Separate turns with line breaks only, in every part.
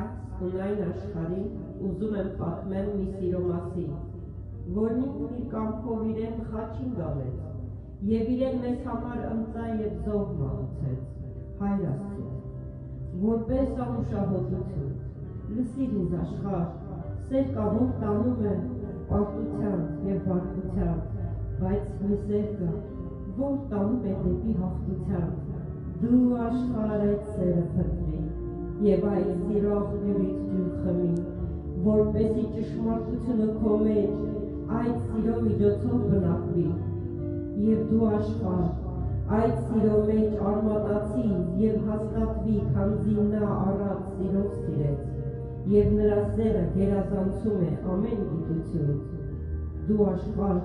Այս ունայն աշխարհին ուզում եմ պատմել մի սիրո մասին, որն ինքն իր կամքով իրեն խաչին գալեց, եւ իրեն մեզ համար ընծա եւ զոհ մատուցեց, Հայր Աստծո, որպես անուշահոտություն, լսիր ինձ աշխարհ, սեր կա, որ տանում է պարտությամբ եւ բարկությամբ, բայց մի սեր կա, որ տանում է դեպի հաղթությամբ, դու աշխարհ այդ սերը փնտրի, եւ այդ սիրո աղբյուրից ջուր խմի, որպեսզի ճշմարտությունը քո մեջ այդ սիրո միջոցով բնակվի, եւ դու աշխարհ այդ սիրո մեջ արմատացի եւ հաստատվի, քանզի նա առած սիրով սիրեց, եւ նրա սերը գերազանցում է ամեն գիտություն, դու աշխարհ,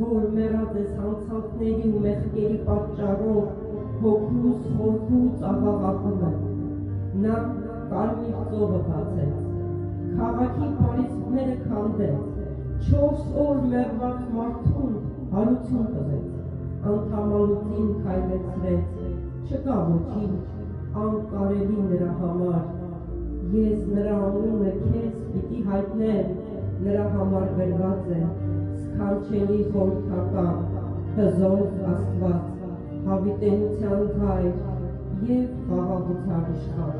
որ մեռած ես հանցանքների ու մեղքերի պատճառով, հոգուս խորքուց աղաղակում է, նա կարմիր ծովը բացեց, քաղաքի պարիսպները քանդեց, 4 օր մեռված մարդուն հարություն տվեց, անդամալուծին քայլեցրեց, չկա ոչինչ անկարելի նրա համար, ես նրա անունը քեզ պիտի հայտնեմ, նրա համար գրված է, սքանչելի խորհրդական, հզոր Աստված, հավիտենության Հայր եւ խաղաղության իշխան,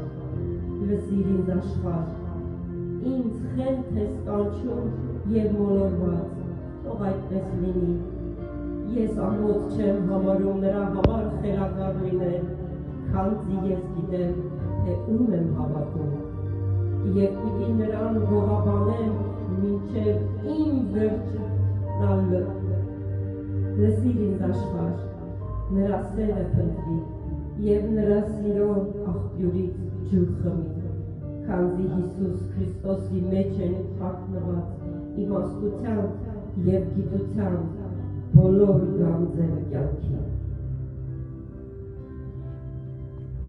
լսիր ինձ աշխարհ, ինձ խենթ ես կանչում եւ մոլորված, թող այդպես լինի, ես ամոթ չեմ համարում նրա համար խելագար լինել, քանզի ես գիտեմ, թե ում եմ հավատում, եւ պիտի նրան ողաբանեմ մինչեւ իմ վերջնալը, լսիր ինձ աշխարհ, նրա սերը փնտրի, եւ նրա սիրո աղբյուրից ջուր խմի, քանզի Հիսուս Քրիստոսի մեջ են թաքնված իմաստությամբ եւ գիտությամբ բոլոր գանձերը կյանքի